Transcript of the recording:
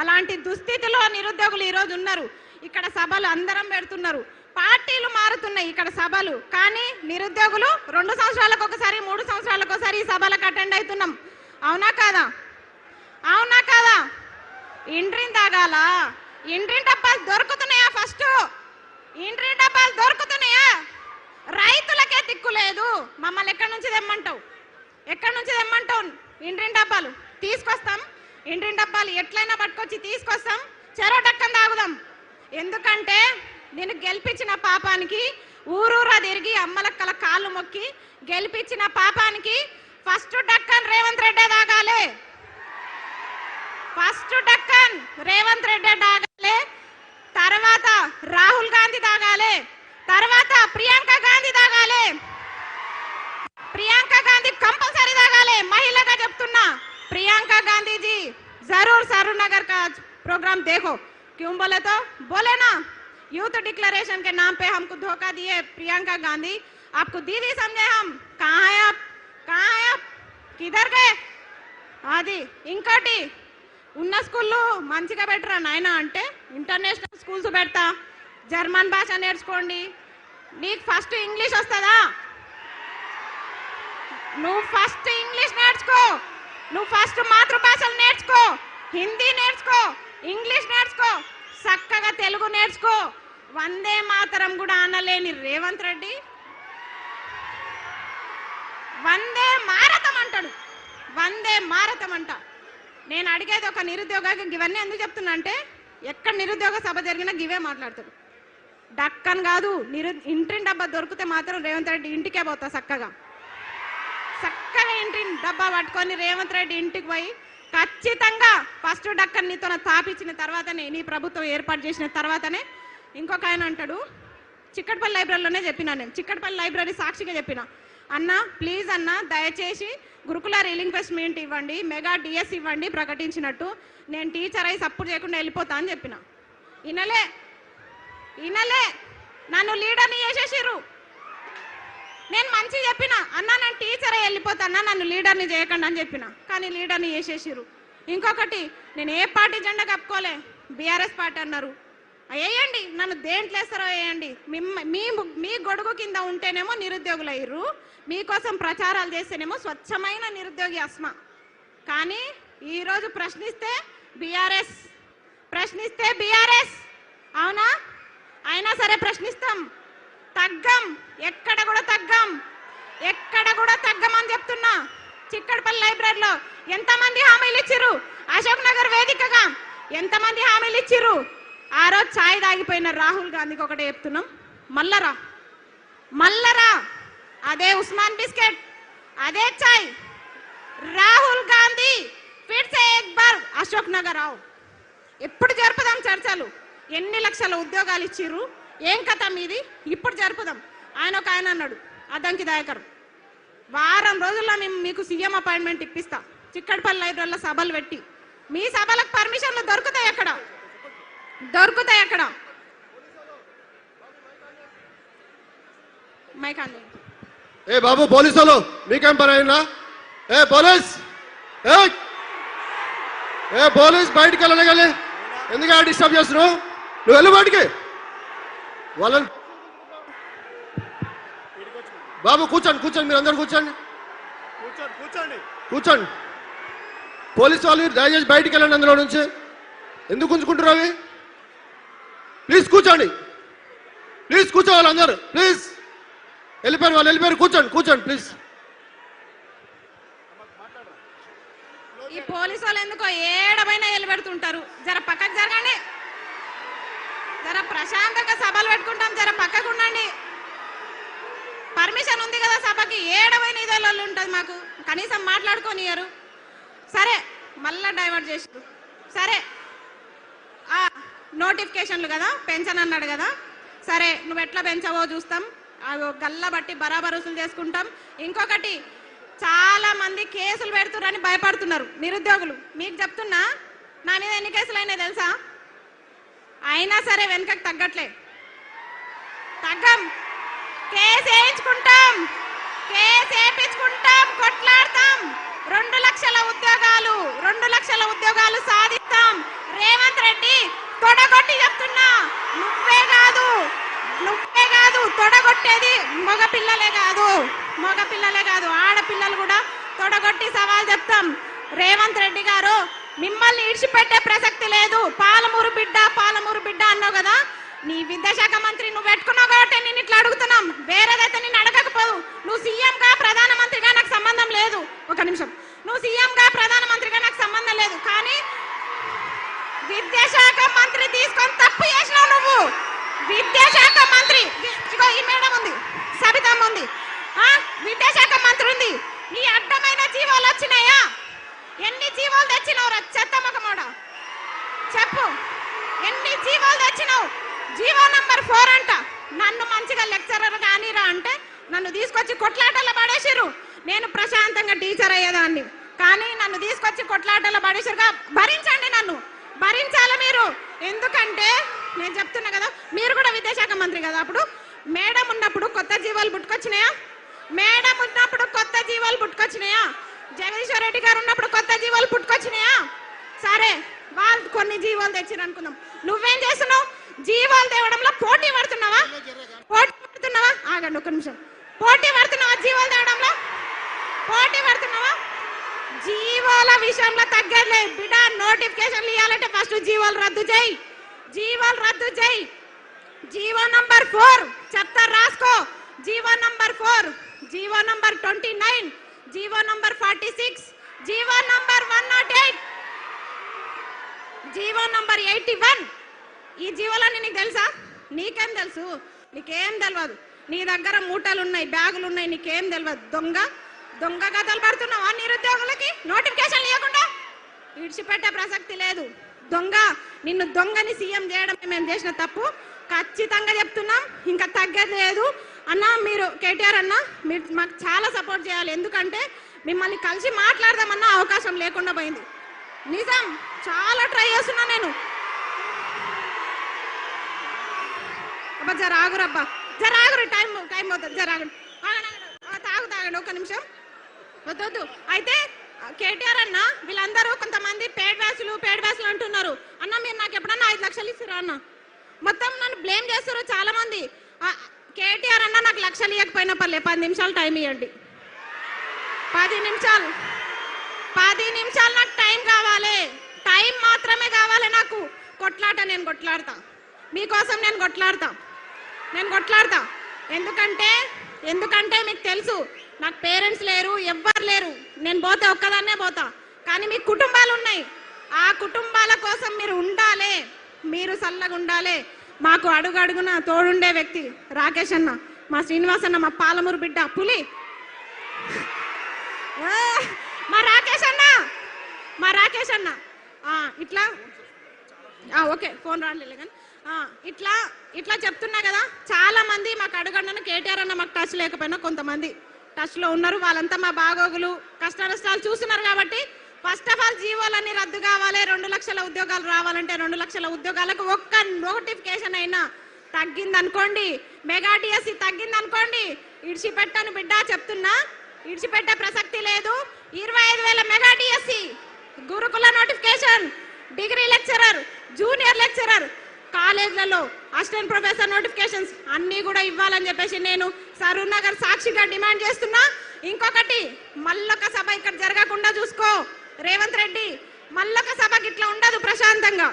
అలాంటి దుస్థితిలో నిరుద్యోగులు ఈరోజు ఉన్నారు. ఇక్కడ సభలు అందరం పెడుతున్నారు, పార్టీలు మారుతున్నాయి, ఇక్కడ సభలు, కానీ నిరుద్యోగులు 2 సంవత్సరాలకు ఒకసారి 3 సంవత్సరాలకు ఒకసారి ఈ సభలకు అటెండ్ అవుతున్నాం. అవునా కాదా? అవునా కాదా? ఇండ్రిని తాగాల, ఇండ్రి డబ్బాలు దొరుకుతున్నాయా? ఫస్ట్ ఇండ్రి డబ్బాలు దొరుకుతున్నాయా? రైతులకే దిక్కు లేదు. మమ్మల్ని ఎక్కడి నుంచి తెమ్మంటావు? ఎక్కడి నుంచి తెమ్మంటావు? ఇండ్రి డబ్బాలు తీసుకొస్తాం, ఇండ్రి డబ్బాలు ఎట్లయినా పట్టుకొచ్చి తీసుకొస్తాం, చెరో డక్కన్ తాగుదాం. ఎందుకంటే నేను గెలిపించిన పాపానికి ఊరూరా తిరిగి అమ్మలక్కల కాళ్ళు మొక్కి గెలిపించిన పాపానికి ఫస్ట్ డక్కన్ రేవంత్ రెడ్డి తాగాలి. ఫస్ట్ డక్కన్ రేవంత్ రెడ్డి తాగాలి, తర్వాత రాహుల్ గాంధీ తాగాలి, తర్వాత ప్రియాంక గాంధీ తాగాలి. ప్రియాంక గాంధీ कंपलसरी తాగాలి. మహిళగా చెప్తున్నా, प्रियंका गांधी जी जरूर सरूर नगर का प्रोग्राम देखो. क्यों बोले तो बोले ना, यूथ डिक्लेरेशन के नाम पे हमको धोखा दिए प्रियंका गांधी. आपको दीदी समझे हम. कहाँ है आप? कहाँ है आप? किधर गए? అది ఇంకోటి, ఉన్న స్కూల్లో మంచిగా పెట్టరా నాయన అంటే ఇంటర్నేషనల్ స్కూల్స్ పెడతా, జర్మన్ భాష నేర్చుకోండి. నీకు ఫస్ట్ ఇంగ్లీష్ వస్తుందా? నువ్వు ఫస్ట్ ఇంగ్లీష్ నేర్చుకో, నువ్వు ఫస్ట్ మాతృభాషలు నేర్చుకో, హిందీ నేర్చుకో, ఇంగ్లీష్ నేర్చుకో, చక్కగా తెలుగు నేర్చుకో. వందే మాతరం కూడా అనలేని రేవంత్ రెడ్డి వందే మారతం అంటాడు. వందే మారతం అంట. నేను అడిగేది ఒక నిరుద్యోగ, ఇవన్నీ ఎందుకు చెప్తున్నా అంటే ఎక్కడ నిరుద్యోగ సభ జరిగినా గివే మాట్లాడతాడు. డక్కన్ కాదు, ఇంటి డబ్బా దొరికితే మాత్రం రేవంత్ రెడ్డి ఇంటికే పోతా. చక్కగా ఇంటి డబ్బా పట్టుకొని రేవంత్ రెడ్డి ఇంటికి పోయి ఖచ్చితంగా ఫస్ట్ డక్కన్ నీతో తాపించిన తర్వాతనే, నీ ప్రభుత్వం ఏర్పాటు చేసిన తర్వాతనే. ఇంకొక ఆయన అంటాడు, చిక్కడపల్లి లైబ్రరీలోనే చెప్పినా నేను, చిక్కడపల్లి లైబ్రరీ సాక్షిగా చెప్పిన, అన్న ప్లీజ్ అన్న దయచేసి గురుకుల రీలింక్వెస్ట్మెంట్ ఇవ్వండి, మెగా డిఎస్ ఇవ్వండి ప్రకటించినట్టు, నేను టీచర్ అయి సపోర్ట్ చేయకుండా వెళ్ళిపోతా అని చెప్పిన. ఇనలే నన్ను లీడర్ని చేసేసిర్రు. నేను మంచి చెప్పిన, అన్న నేను టీచర్ అయి వెళ్ళిపోతాన్నా, నన్ను లీడర్ని చేయకండి అని చెప్పిన, కానీ లీడర్ని చేసేసిర్రు. ఇంకొకటి, నేను ఏ పార్టీ జెండా కప్పుకోలే, బీఆర్ఎస్ పార్టీ అన్నారు. వేయండి, నన్ను దేంట్లో వేస్తారో వేయండి. మీ గొడుగు కింద ఉంటేనేమో నిరుద్యోగులు అయ్యారు, మీకోసం ప్రచారాలు చేస్తేనేమో స్వచ్ఛమైన నిరుద్యోగి అస్మా. కానీ ఈరోజు ప్రశ్నిస్తే బీఆర్ఎస్, ప్రశ్నిస్తే బీఆర్ఎస్. అవునా? అయినా సరే ప్రశ్నిస్తాం, తగ్గం, ఎక్కడ కూడా తగ్గం, ఎక్కడ కూడా తగ్గమని చెప్తున్నా. చిక్కడపల్లి లైబ్రరీలో ఎంతమంది హామీలు ఇచ్చిర్రు? అశోక్ నగర్ వేదికగా ఎంతమంది హామీలు ఇచ్చిర్రు? ఆ రోజు ఛాయ్ తాగిపోయిన రాహుల్ గాంధీకి ఒకటే చెప్తున్నాం, మల్లరా అదే ఉస్మాన్ బిస్కెట్, అదే ఛాయ్. రాహుల్ గాంధీ ఫిర్ సే ఏక్ బార్ అశోక్ నగర్ ఆవ్. ఎప్పుడు జరుపుదాం చర్చలు? ఎన్ని లక్షల ఉద్యోగాలు ఇచ్చిర్రు? ఏం కథ మీది? ఇప్పుడు జరుపుదాం. ఒక ఆయన అన్నాడు, అద్దంకి దయాకర్, వారం రోజుల్లో మేము మీకు సీఎం అపాయింట్మెంట్ ఇప్పిస్తా, చిక్కడపల్లి లైబ్రరీలో సభలు పెట్టి. మీ సభలకు పర్మిషన్లు దొరుకుతాయి ఎక్కడ? దొరుకుతాయి ఎక్కడ? మైకాండి. ఏ బాబు పోలీసులు మీకేం పని అయినా? ఏ పోలీస్, ఏ పోలీస్ బయటికి వెళ్ళగలి, ఎందుకు డిస్టర్బ్ చేస్తున్నావు? నువ్వు వెళ్ళు బయటికి. వాళ్ళని బాబు కూర్చోండి, మీరు అందరు కూర్చోండి. పోలీసు వాళ్ళు దయచేసి బయటికి వెళ్ళండి అందులో నుంచి. ఎందుకు ఉంచుకుంటారు అవి? ప్లీజ్ కూర్చోండి, ప్లీజ్ కూర్చోవాలి అందరు, ప్లీజ్. వెళ్ళిపోయారు వాళ్ళు, వెళ్ళిపోయారు. కూర్చోండి ప్లీజ్. ఈ పోలీసు వాళ్ళు ఎందుకో ఏడమైనా వెళ్ళబెడుతుంటారు. జర పక్కకు జరగండి, జర ప్రశాంతంగా సభలు పెట్టుకుంటాం, జర పక్కకు ఉండండి. పర్మిషన్ ఉంది కదా సభకి, ఏడమైన ఇదేళ్ళు ఉంటుంది మాకు, కనీసం మాట్లాడుకోనియరు. సరే మళ్ళా డైవర్ట్ చేసారు. సరే నోటిఫికేషన్లు కదా, పెన్షన్ అన్నాడు కదా, సరే నువ్వు ఎట్లా పెంచావో చూస్తాం, గల్ల బట్టి బరాబర్ వసూలు చేసుకుంటాం. ఇంకొకటి, చాలా మంది కేసులు పెడుతున్నారని భయపడుతున్నారు నిరుద్యోగులు. మీకు చెప్తున్నా, నా మీద ఎన్ని కేసులు అయినాయి తెలుసా? అయినా సరే వెనుకకు తగ్గట్లే, తగ్గం. Case వేయించుకుంటాం, case వేయించుకుంటాం, కొట్లాడతాం. 2 లక్షల ఉద్యోగాలు సాధిస్తాం. కొట్టేది మగ పిల్లలే కాదు ఆడపిల్లలు కూడా తొడగొట్టి సవాల్ చెప్తాం. రేవంత్ రెడ్డి గారు మిమ్మల్ని ఇడిచిపెట్టే ప్రసక్తి లేదు. పాలమూరు బిడ్డ అన్నావు కదా, నీ విద్యాశాఖ మంత్రి నువ్వు పెట్టుకున్నావు కాబట్టి నేను ఇట్లా అడుగుతున్నాం. వేరేదైతే నేను అడగకపోదు. నువ్వు సీఎంగా ప్రధానమంత్రిగా నాకు సంబంధం లేదు. ఒక నిమిషం, నువ్వు సీఎంగా ప్రధానమంత్రిగా నాకు సంబంధం లేదు. కానీ విద్యాశాఖ మంత్రి తీసుకొని తప్పు చేసినావు నువ్వు. విద్యాశాఖ మంత్రి ఇగో ఈ మేడం ఉంది, సబితమ్మ ఉంది, విద్యాశాఖ మంత్రి ఉంది. నీ అడ్డమైన జీవాలు వచ్చినాయా? ఎన్ని జీవాలు తెచ్చినావు? చెత్తమ్మకమోడ చెప్పు, ఎన్ని జీవాలు తెచ్చినావు? జీవో నంబర్ 4 అంట. నన్ను మంచిగా లెక్చరర్ కానీరా అంటే నన్ను తీసుకొచ్చి కొట్లాటలో పడేసిర్రు. నేను ప్రశాంతంగా టీచర్ అయ్యేదాన్ని, కానీ నన్ను తీసుకొచ్చి కొట్లాటలో పడేసిరుగా. భరించండి, నన్ను భరించాలి మీరు. ఎందుకంటే నేను చెప్తున్నా కదా, మీరు కూడా విద్యాశాఖ మంత్రి కదా. అప్పుడు మేడం ఉన్నప్పుడు కొత్త జీవాలు పుట్టుకొచ్చినాయా? జగదీశ్వర్ రెడ్డి గారు ఉన్నప్పుడు కొత్త జీవాలు పుట్టుకొచ్చినాయా? సరే, వాళ్ళు కొన్ని జీవాలు తెచ్చిరు అనుకుందాం. నువ్వేం చేస్తున్నావు? జీవాలు తేవడంలో పోటీ పడుతున్నావా? ఆగండి ఒక నిమిషం. పోటీ పడుతున్నావా? జీవాలు తేవడంలో పోటీ పడుతున్నావా? జీవాల విషయంలో తగ్గలే బిడ్డ. నోటిఫికేషన్లు ఇవ్వాలంటే ఫస్ట్ జీవాలు రద్దు చేయి. జీవో నంబర్ 4 చెప్తా, రాసుకో. GO number 4, GO number 29, GO number 46, GO number 108, GO number 81. ఈ జీవోలన్నీ నీకు తెలుసా? నీకేం తెలుసు? నీకేం తెలియదు. నీ దగ్గర మూటలు ఉన్నాయి, బ్యాగులు ఉన్నాయి, నీకేం తెలియదు. దొంగ కథలు పడుతున్నావా? నిరుద్యోగులకి నోటిఫికేషన్ ఇవ్వకుండా విడిచిపెట్టే ప్రసక్తి లేదు. నిన్ను దొంగని సీఎం చేయడం మేము చేసిన తప్పు, ఖచ్చితంగా చెప్తున్నాం. ఇంకా తగ్గేది లేదు అన్న. మీరు కేటీఆర్ అన్న, మీరు మాకు చాలా సపోర్ట్ చేయాలి. ఎందుకంటే మిమ్మల్ని కలిసి మాట్లాడదామన్న అవకాశం లేకుండా పోయింది. నిజం, చాలా ట్రై చేస్తున్నా నేను. అబ్బా జరాగురబ్బా, జరాగురు, టైం అవుతుంది. జరాగండి, తాగండి ఒక్క నిమిషం. వద్దు. అయితే కేటీఆర్ అన్న, వీళ్ళందరూ కొంతమంది పేడ్ బ్యాచ్లు అంటున్నారు. అన్న మీరు నాకు ఎప్పుడన్నా 5 లక్షలు ఇస్తారా అన్న? మొత్తం నన్ను బ్లేమ్ చేస్తారు చాలా మంది. కేటీఆర్ అన్న నాకు లక్షలు ఇవ్వకపోయినా పర్లే, 10 నిమిషాలు టైం ఇవ్వండి. 10 నిమిషాలు నాకు టైం కావాలి. టైం మాత్రమే కావాలి నాకు. నేను కొట్లాడతా మీకోసం. నేను కొట్లాడతా. ఎందుకంటే మీకు తెలుసు, నాకు పేరెంట్స్ లేరు, ఎవ్వరు లేరు. నేను పోతే ఒక్కదాన్నే పోతా. కానీ మీ కుటుంబాలు ఉన్నాయి. ఆ కుటుంబాల కోసం మీరు ఉండాలి, మీరు చల్లగా ఉండాలి. మాకు అడుగడుగున తోడుండే వ్యక్తి రాకేష్ అన్న, మా శ్రీనివాస్ అన్న, మా పాలమూరు బిడ్డ పులి, మా రాకేష్ అన్న ఇట్లా ఓకే, ఫోన్ రాలేదు కానీ ఇట్లా చెప్తున్నా కదా. చాలా మంది మాకు అడుగండి. కేటీఆర్ అన్న మాకు టచ్ లేకపోయినా కొంతమంది టచ్ లో ఉన్నారు. వాళ్ళంతా మా బాగోగులు కష్ట నష్టాలు చూస్తున్నారు. కాబట్టి ఫస్ట్ ఆఫ్ ఆల్ జీవోలన్నీ రద్దు కావాలి. 2 లక్షల ఉద్యోగాలు రావాలంటే 2 లక్షల ఉద్యోగాలకు ఒక్క నోటిఫికేషన్ అయినా తగ్గిందనుకోండి, మెగా డిఎస్సి తగ్గిందనుకోండి, ఇడిచిపెట్టాను బిడ్డ, చెప్తున్నా. ఇడిచిపెట్టే ప్రసక్తి లేదు. 25,000 mega DSC, Gurukula notification, degree lecturer, junior lecturer, కాలేజ్లలో అసిస్టెంట్ ప్రొఫెసర్ నోటిఫికేషన్స్ అన్ని కూడా ఇవ్వాలని చెప్పేసి నేను సరూర్ నగర్ సాక్షిగా డిమాండ్ చేస్తున్నా. ఇంకొకటి, మల్లొక సభ ఇక్కడ జరగకుండా చూసుకో రేవంత్ రెడ్డి. మల్లొక సభకి ఇట్లా ఉండదు ప్రశాంతంగా.